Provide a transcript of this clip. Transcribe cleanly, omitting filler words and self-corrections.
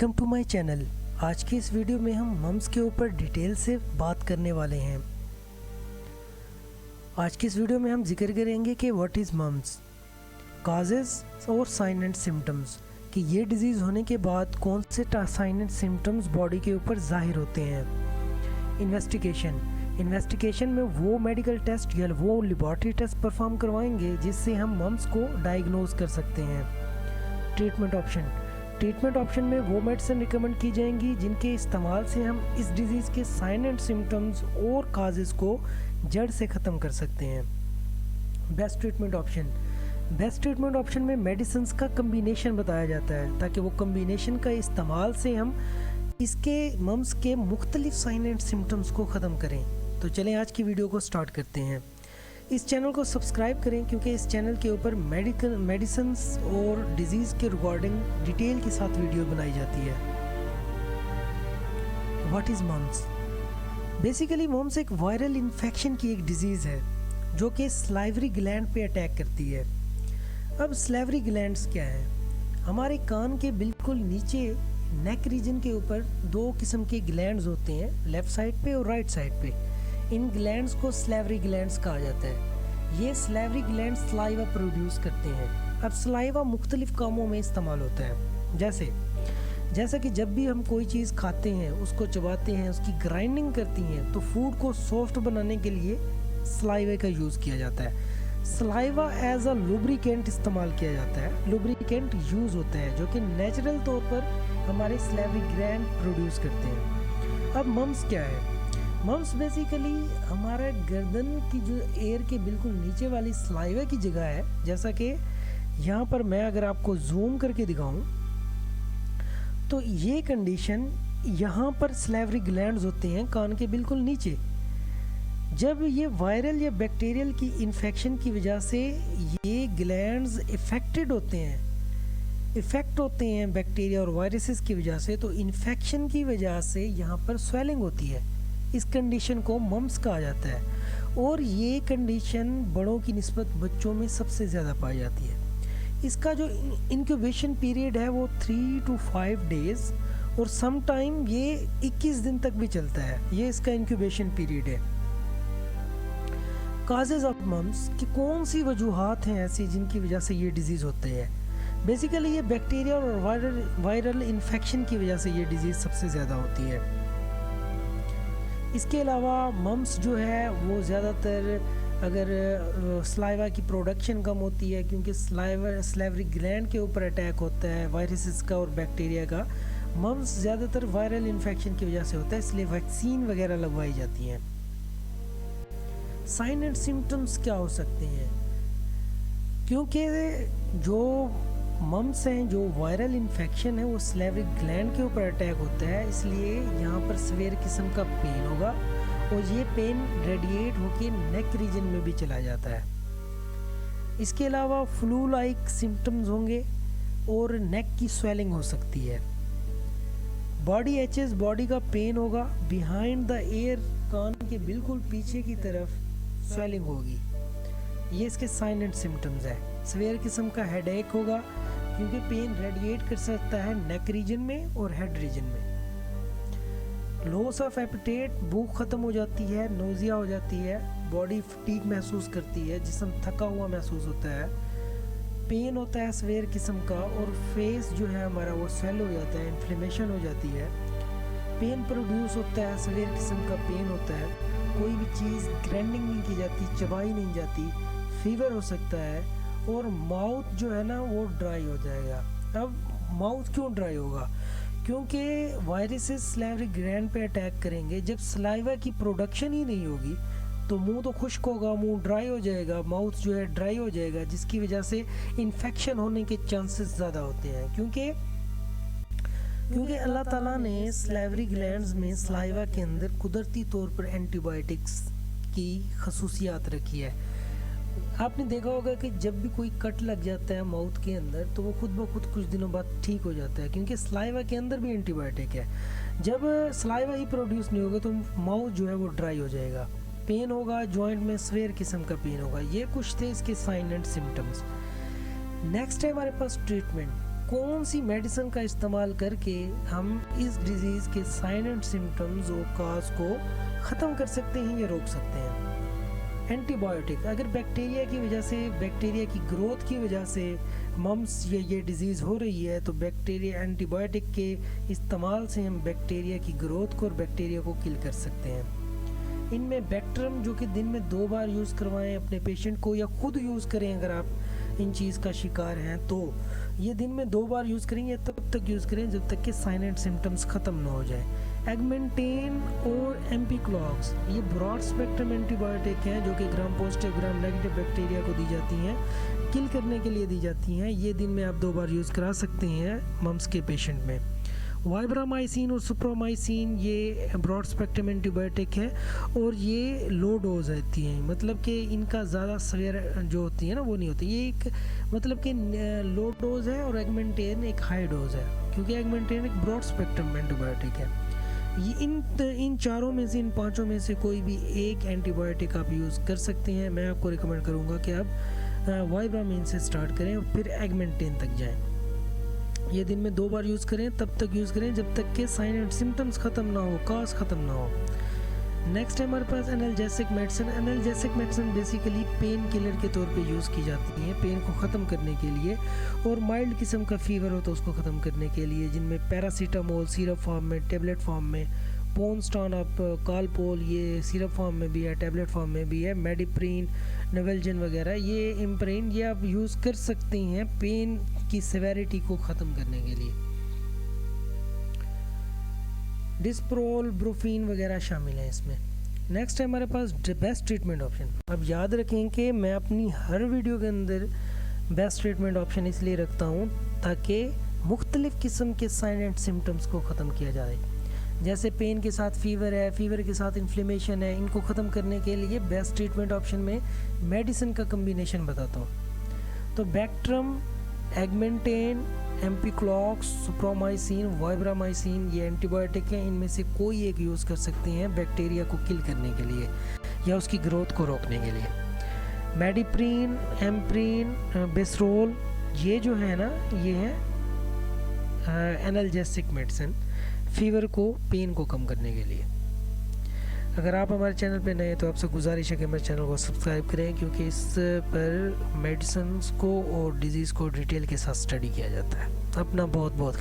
Welcome to my channel. आज के इस वीडियो में हम मम्स के ऊपर डिटेल से बात करने वाले हैं। आज की इस वीडियो में हम जिक्र करेंगे कि व्हाट इज़ मम्स, काजेस और साइन एंड सिम्टम्स, कि ये डिजीज़ होने के बाद कौन से साइन एंड सिम्टम्स बॉडी के ऊपर जाहिर होते हैं। इन्वेस्टिगेशन में वो मेडिकल टेस्ट या वो लेबॉरेटरी टेस्ट परफॉर्म करवाएंगे जिससे हम मम्स को डायग्नोज कर सकते हैं। ट्रीटमेंट ऑप्शन में वो मेडिसिन रिकमेंड की जाएंगी जिनके इस्तेमाल से हम इस डिज़ीज़ के साइन एंड सिम्टम्स और काजेज़ को जड़ से ख़त्म कर सकते हैं। बेस्ट ट्रीटमेंट ऑप्शन में मेडिसिन का कम्बिनेशन बताया जाता है ताकि वो कम्बिनेशन का इस्तेमाल से हम इसके मम्स के मुख्तलिफ साइन एंड सिम्टम्स को ख़त्म करें। तो चलें आज की वीडियो को स्टार्ट करते हैं। इस चैनल को सब्सक्राइब करें क्योंकि इस चैनल के ऊपर मेडिसिन्स और डिजीज़ के रिगार्डिंग डिटेल के साथ वीडियो बनाई जाती है। What is mumps? Basically mumps एक वायरल इन्फेक्शन की एक डिजीज़ है जो कि स्लाइवरी ग्लैंड पे अटैक करती है। अब स्लाइवरी ग्लैंड्स क्या है? हमारे कान के बिल्कुल नीचे नेक रीजन के ऊपर दो किस्म के ग्लैंड्स होते हैं, लेफ़्ट साइड पे और राइट साइड पे। इन ग्लैंड्स को स्लाइवरी ग्लैंड्स कहा जाता है। ये स्लाइवरी ग्लैंड्स सलाइवा प्रोड्यूस करते हैं। अब सलाइवा मुख्तलिफ कामों में इस्तेमाल होता है, जैसा कि जब भी हम कोई चीज़ खाते हैं, उसको चबाते हैं, उसकी ग्राइंडिंग करती हैं, तो फूड को सॉफ्ट बनाने के लिए सलाइवा का यूज़ किया जाता है। सलाइवा एज अ लुब्रिकेंट इस्तेमाल किया जाता है, लुब्रिकेंट यूज़ होता है जो कि नेचुरल तौर पर हमारे स्लाइवरी ग्लैंड प्रोड्यूस करते हैं। अब मम्स क्या है? मम्स बेसिकली हमारे गर्दन की जो एयर के बिल्कुल नीचे वाली सलाइवा की जगह है। जैसा कि यहाँ पर मैं अगर आपको जूम करके दिखाऊं तो ये कंडीशन, यहाँ पर सलाइवरी ग्लैंड्स होते हैं कान के बिल्कुल नीचे। जब ये वायरल या बैक्टीरियल की इन्फेक्शन की वजह से ये ग्लैंड्स इफ़ेक्ट होते हैं बैक्टीरिया और वायरसेस की वजह से, तो इन्फेक्शन की वजह से यहाँ पर स्वेलिंग होती है। इस कंडीशन को मम्स कहा जाता है और ये कंडीशन बड़ों की निस्बत बच्चों में सबसे ज़्यादा पाई जाती है। इसका जो इंक्यूबेशन पीरियड है वो 3 to 5 डेज़ और सम टाइम ये 21 दिन तक भी चलता है। ये इसका इंक्यूबेशन पीरियड है। काजेज़ ऑफ मम्स की कौन सी वजूहात हैं ऐसी जिनकी वजह से ये डिज़ीज़ होते हैं? बेसिकली ये बैक्टीरिया और वायरल इन्फेक्शन की वजह से ये डिज़ीज़ सबसे ज़्यादा होती है। इसके अलावा मम्स जो है वो ज़्यादातर अगर सलाइवा की प्रोडक्शन कम होती है क्योंकि स्लाइवरी ग्लैंड के ऊपर अटैक होता है वायरसेस का और बैक्टीरिया का। मम्स ज़्यादातर वायरल इन्फेक्शन की वजह से होता है, इसलिए वैक्सीन वगैरह लगवाई जाती हैं। साइन एंड सिम्टम्स क्या हो सकते हैं? क्योंकि जो मम्स हैं, जो वायरल इन्फेक्शन है वो स्लाइवरी ग्लैंड के ऊपर अटैक होता है, इसलिए यहाँ पर सीवियर किस्म का पेन होगा और ये पेन रेडिएट होके नेक रीजन में भी चला जाता है। इसके अलावा फ्लू लाइक सिम्टम्स होंगे और नेक की स्वेलिंग हो सकती है। बॉडी एचेस, बॉडी का पेन होगा। बिहाइंड द ईयर, कान के बिल्कुल पीछे की तरफ स्वेलिंग होगी। ये इसके साइन एंड सिम्टम्स है। सीवियर किस्म का हेडेक होगा क्योंकि पेन रेडिएट कर सकता है नेक रीजन में और हेड रीजन में। लॉस ऑफ एपेटाइट, भूख खत्म हो जाती है, नोजिया हो जाती है, बॉडी फटीग महसूस करती है, जिस्म थका हुआ महसूस होता है, पेन होता है सीवियर किस्म का और फेस जो है हमारा वो स्वेल हो जाता है, इन्फ्लेमेशन हो जाती है, पेन प्रोड्यूस होता है, सीवियर किस्म का पेन होता है, कोई भी चीज़ ग्राइंडिंग नहीं की जाती, चबाई नहीं जाती, फीवर हो सकता है और माउथ जो है ना वो ड्राई हो जाएगा। अब माउथ क्यों ड्राई होगा? क्योंकि वायरसेस स्लाइवरी ग्लैंड पे अटैक करेंगे। जब सलाइवा की प्रोडक्शन ही नहीं होगी तो मुंह तो खुश्क होगा, मुंह ड्राई हो जाएगा, माउथ जो है ड्राई हो जाएगा, जिसकी वजह से इन्फेक्शन होने के चांसेस ज़्यादा होते हैं। क्योंकि अल्लाह ताला ने स्लाइवरी ग्लैंड्स में सलाइवा के अंदर कुदरती तौर पर एंटीबायोटिक्स की खसूसियात रखी है। आपने देखा होगा कि जब भी कोई कट लग जाता है माउथ के अंदर तो वो खुद ब खुद कुछ दिनों बाद ठीक हो जाता है क्योंकि सलाइवा के अंदर भी एंटीबायोटिक है। जब सलाइवा ही प्रोड्यूस नहीं होगा तो माउथ जो है वो ड्राई हो जाएगा, पेन होगा, जॉइंट में सीवियर किस्म का पेन होगा। ये कुछ थे इसके साइन एंड सिम्टम्स। नेक्स्ट है हमारे पास ट्रीटमेंट। कौन सी मेडिसिन का इस्तेमाल करके हम इस डिजीज़ के साइन एंड सिम्टम्स और काज को ख़त्म कर सकते हैं या रोक सकते हैं। एंटीबायोटिक, अगर बैक्टीरिया की वजह से, बैक्टीरिया की ग्रोथ की वजह से मम्स या ये डिज़ीज़ हो रही है तो बैक्टीरिया एंटीबायोटिक के इस्तेमाल से हम बैक्टीरिया की ग्रोथ को और बैक्टीरिया को किल कर सकते हैं। इनमें बैक्ट्रम जो कि दिन में 2 बार यूज़ करवाएं अपने पेशेंट को, या खुद यूज़ करें अगर आप इन चीज़ का शिकार हैं तो ये दिन में 2 बार यूज़ करेंगे, तब तक यूज़ करें जब तक कि साइन एंड सिम्टम्स ख़त्म ना हो जाए। एगमेंटेन और एम्पीक्लॉक्स ये ब्रॉड स्पेक्ट्रम एंटीबायोटिक हैं जो कि gram positive gram negative bacteria को दी जाती हैं, किल करने के लिए दी जाती हैं। ये दिन में आप 2 बार यूज़ करा सकते हैं मम्स के पेशेंट में। वाइब्रामाइसिन और सुप्रोमाइसिन ये ब्रॉड स्पेक्ट्रम एंटीबायोटिक है और ये लो डोज रहती हैं, मतलब कि इनका ज़्यादा सवेयर जो होती है ना वो नहीं होती। ये एक मतलब कि लो डोज है और एगमेंटेन एक हाई डोज है, क्योंकि एगमेंटेन एक ब्रॉड स्पेक्ट्रम एंटीबायोटिक है। ये इन चारों में से, इन 5 में से कोई भी एक एंटीबायोटिक आप यूज़ कर सकते हैं। मैं आपको रिकमेंड करूँगा कि आप वाइब्रामाइन से स्टार्ट करें और फिर एगमेंटेन तक जाएं। ये दिन में 2 बार यूज़ करें, तब तक यूज़ करें जब तक के साइन एंड सिम्टम्स ख़त्म ना हो, काज ख़त्म ना हो। नेक्स्ट है हमारे पास analgesic medicine. Analgesic medicine basically painkiller के तौर पे यूज़ की जाती है, पेन को ख़त्म करने के लिए, और माइल्ड किस्म का फीवर हो तो उसको ख़त्म करने के लिए, जिनमें पैरासीटामोल सिरप फॉर्म में, टेबलेट फॉर्म में, पोनस्टान आप कालपोल ये सिरप फॉर्म में भी है, टेबलेट फॉर्म में भी है, मेडिप्रीन, नवेल्जन वगैरह, ये इम्प्रेन, ये आप यूज़ कर सकते हैं पेन की सेवेरिटी को ख़त्म करने के लिए। डिस्प्रोल, ब्रूफीन वगैरह शामिल हैं इसमें। नेक्स्ट है हमारे पास बेस्ट ट्रीटमेंट ऑप्शन। अब याद रखें कि मैं अपनी हर वीडियो के अंदर बेस्ट ट्रीटमेंट ऑप्शन इसलिए रखता हूँ ताकि मुख्तलिफ़ किस्म के साइन एंड सिम्टम्स को ख़त्म किया जाए। जैसे पेन के साथ फीवर है, फीवर के साथ इन्फ्लेमेशन है, इनको ख़त्म करने के लिए बेस्ट ट्रीटमेंट ऑप्शन में मेडिसिन का कम्बिनेशन बताता हूँ। तो बैक्ट्रम, एगमेंटेन, एम्पीक्लॉक्स, सुप्रोमाइसिन, वाइब्रामाइसिन ये एंटीबायोटिक हैं। इनमें से कोई एक यूज़ कर सकते हैं बैक्टीरिया को किल करने के लिए या उसकी ग्रोथ को रोकने के लिए। मेडिप्रीन, एम्प्रीन, बेसरोल ये जो है ना, ये है एनाल्जेसिक मेडिसिन, फीवर को, पेन को कम करने के लिए। अगर आप हमारे चैनल पे नए हैं तो आपसे गुजारिश है कि हमारे चैनल को सब्सक्राइब करें, क्योंकि इस पर मेडिसिन को और डिजीज़ को डिटेल के साथ स्टडी किया जाता है। अपना बहुत बहुत